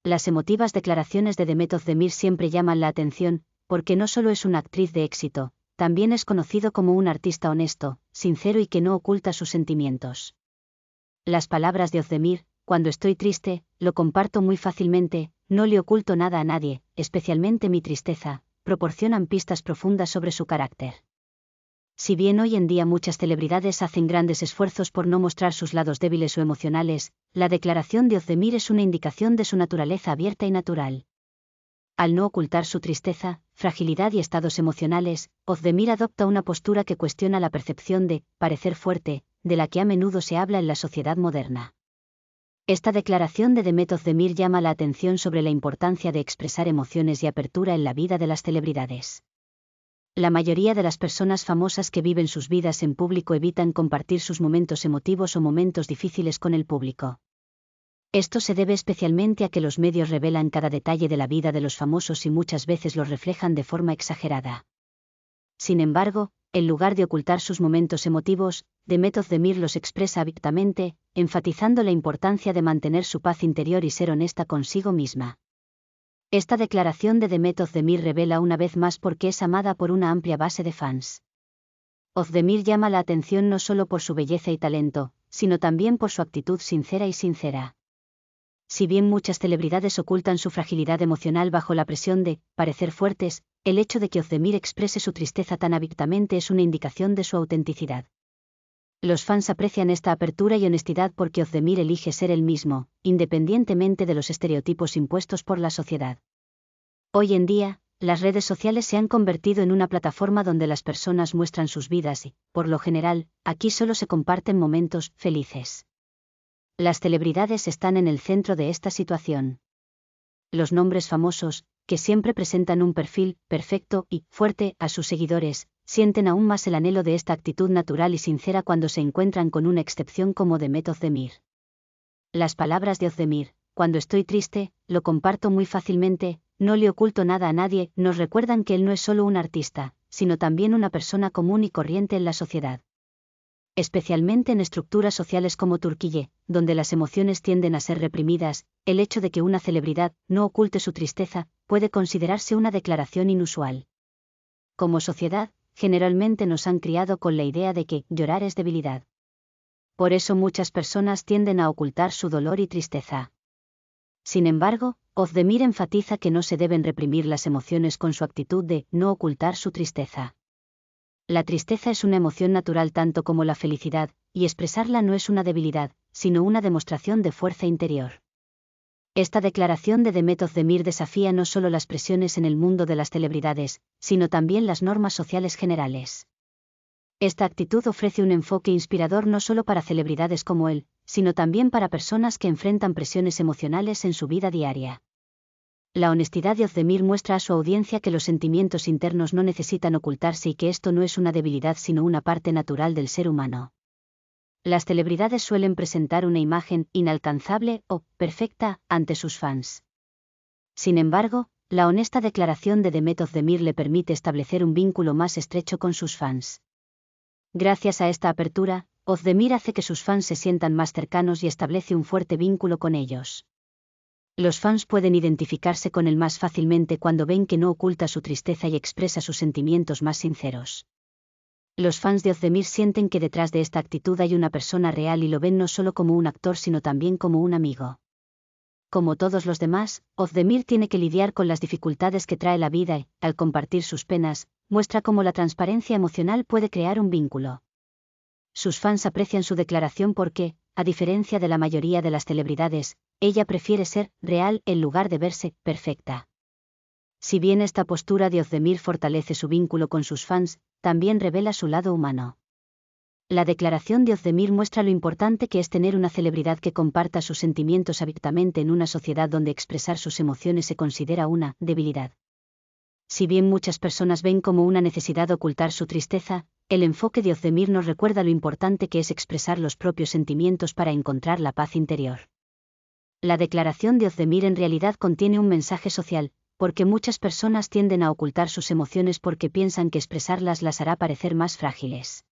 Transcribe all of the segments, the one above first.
Las emotivas declaraciones de Demet Özdemir siempre llaman la atención, porque no solo es una actriz de éxito, también es conocido como un artista honesto, sincero y que no oculta sus sentimientos. Las palabras de Özdemir: cuando estoy triste, lo comparto muy fácilmente, no le oculto nada a nadie, especialmente mi tristeza, proporcionan pistas profundas sobre su carácter. Si bien hoy en día muchas celebridades hacen grandes esfuerzos por no mostrar sus lados débiles o emocionales, la declaración de Özdemir es una indicación de su naturaleza abierta y natural. Al no ocultar su tristeza, fragilidad y estados emocionales, Özdemir adopta una postura que cuestiona la percepción de parecer fuerte, de la que a menudo se habla en la sociedad moderna. Esta declaración de Demet Özdemir llama la atención sobre la importancia de expresar emociones y apertura en la vida de las celebridades. La mayoría de las personas famosas que viven sus vidas en público evitan compartir sus momentos emotivos o momentos difíciles con el público. Esto se debe especialmente a que los medios revelan cada detalle de la vida de los famosos y muchas veces los reflejan de forma exagerada. Sin embargo, en lugar de ocultar sus momentos emotivos, Demet Özdemir los expresa abiertamente, enfatizando la importancia de mantener su paz interior y ser honesta consigo misma. Esta declaración de Demet Özdemir revela una vez más por qué es amada por una amplia base de fans. Özdemir llama la atención no solo por su belleza y talento, sino también por su actitud sincera y sincera. Si bien muchas celebridades ocultan su fragilidad emocional bajo la presión de parecer fuertes, el hecho de que Özdemir exprese su tristeza tan abiertamente es una indicación de su autenticidad. Los fans aprecian esta apertura y honestidad porque Özdemir elige ser él mismo, independientemente de los estereotipos impuestos por la sociedad. Hoy en día, las redes sociales se han convertido en una plataforma donde las personas muestran sus vidas y, por lo general, aquí solo se comparten momentos felices. Las celebridades están en el centro de esta situación. Los nombres famosos, que siempre presentan un perfil perfecto y fuerte a sus seguidores, sienten aún más el anhelo de esta actitud natural y sincera cuando se encuentran con una excepción como Demet Özdemir. Las palabras de Özdemir: cuando estoy triste, lo comparto muy fácilmente, no le oculto nada a nadie, nos recuerdan que él no es solo un artista, sino también una persona común y corriente en la sociedad. Especialmente en estructuras sociales como Turquía, donde las emociones tienden a ser reprimidas, el hecho de que una celebridad no oculte su tristeza puede considerarse una declaración inusual. Como sociedad, generalmente nos han criado con la idea de que llorar es debilidad. Por eso muchas personas tienden a ocultar su dolor y tristeza. Sin embargo, Özdemir enfatiza que no se deben reprimir las emociones con su actitud de no ocultar su tristeza. La tristeza es una emoción natural tanto como la felicidad, y expresarla no es una debilidad, sino una demostración de fuerza interior. Esta declaración de Demet Özdemir desafía no solo las presiones en el mundo de las celebridades, sino también las normas sociales generales. Esta actitud ofrece un enfoque inspirador no solo para celebridades como él, sino también para personas que enfrentan presiones emocionales en su vida diaria. La honestidad de Özdemir muestra a su audiencia que los sentimientos internos no necesitan ocultarse y que esto no es una debilidad sino una parte natural del ser humano. Las celebridades suelen presentar una imagen inalcanzable o perfecta ante sus fans. Sin embargo, la honesta declaración de Demet Özdemir le permite establecer un vínculo más estrecho con sus fans. Gracias a esta apertura, Özdemir hace que sus fans se sientan más cercanos y establece un fuerte vínculo con ellos. Los fans pueden identificarse con él más fácilmente cuando ven que no oculta su tristeza y expresa sus sentimientos más sinceros. Los fans de Özdemir sienten que detrás de esta actitud hay una persona real y lo ven no solo como un actor sino también como un amigo. Como todos los demás, Özdemir tiene que lidiar con las dificultades que trae la vida y, al compartir sus penas, muestra cómo la transparencia emocional puede crear un vínculo. Sus fans aprecian su declaración porque, a diferencia de la mayoría de las celebridades, ella prefiere ser real en lugar de verse perfecta. Si bien esta postura de Özdemir fortalece su vínculo con sus fans, también revela su lado humano. La declaración de Özdemir muestra lo importante que es tener una celebridad que comparta sus sentimientos abiertamente en una sociedad donde expresar sus emociones se considera una debilidad. Si bien muchas personas ven como una necesidad ocultar su tristeza, el enfoque de Özdemir nos recuerda lo importante que es expresar los propios sentimientos para encontrar la paz interior. La declaración de Özdemir en realidad contiene un mensaje social, porque muchas personas tienden a ocultar sus emociones porque piensan que expresarlas las hará parecer más frágiles.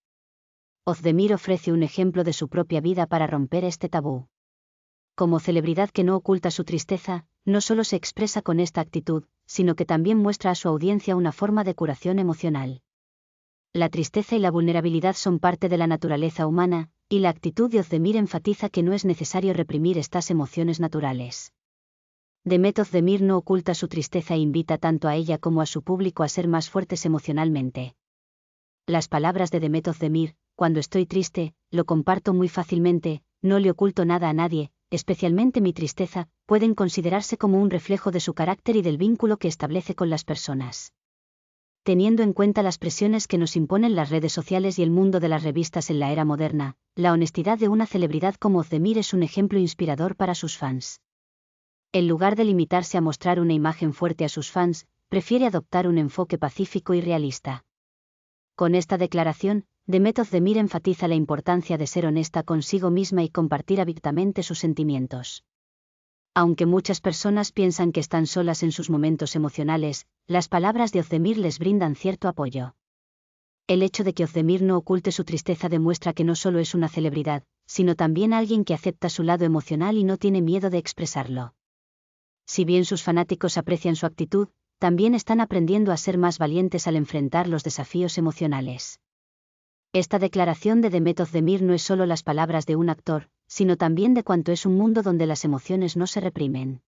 Özdemir ofrece un ejemplo de su propia vida para romper este tabú. Como celebridad que no oculta su tristeza, no solo se expresa con esta actitud, sino que también muestra a su audiencia una forma de curación emocional. La tristeza y la vulnerabilidad son parte de la naturaleza humana, y la actitud de Özdemir enfatiza que no es necesario reprimir estas emociones naturales. Demet Özdemir no oculta su tristeza e invita tanto a ella como a su público a ser más fuertes emocionalmente. Las palabras de Demet Özdemir: cuando estoy triste, lo comparto muy fácilmente, no le oculto nada a nadie, especialmente mi tristeza, pueden considerarse como un reflejo de su carácter y del vínculo que establece con las personas. Teniendo en cuenta las presiones que nos imponen las redes sociales y el mundo de las revistas en la era moderna, la honestidad de una celebridad como Özdemir es un ejemplo inspirador para sus fans. En lugar de limitarse a mostrar una imagen fuerte a sus fans, prefiere adoptar un enfoque pacífico y realista. Con esta declaración, Demet Özdemir enfatiza la importancia de ser honesta consigo misma y compartir abiertamente sus sentimientos. Aunque muchas personas piensan que están solas en sus momentos emocionales, las palabras de Özdemir les brindan cierto apoyo. El hecho de que Özdemir no oculte su tristeza demuestra que no solo es una celebridad, sino también alguien que acepta su lado emocional y no tiene miedo de expresarlo. Si bien sus fanáticos aprecian su actitud, también están aprendiendo a ser más valientes al enfrentar los desafíos emocionales. Esta declaración de Demet Özdemir no es solo las palabras de un actor, sino también de cuanto es un mundo donde las emociones no se reprimen.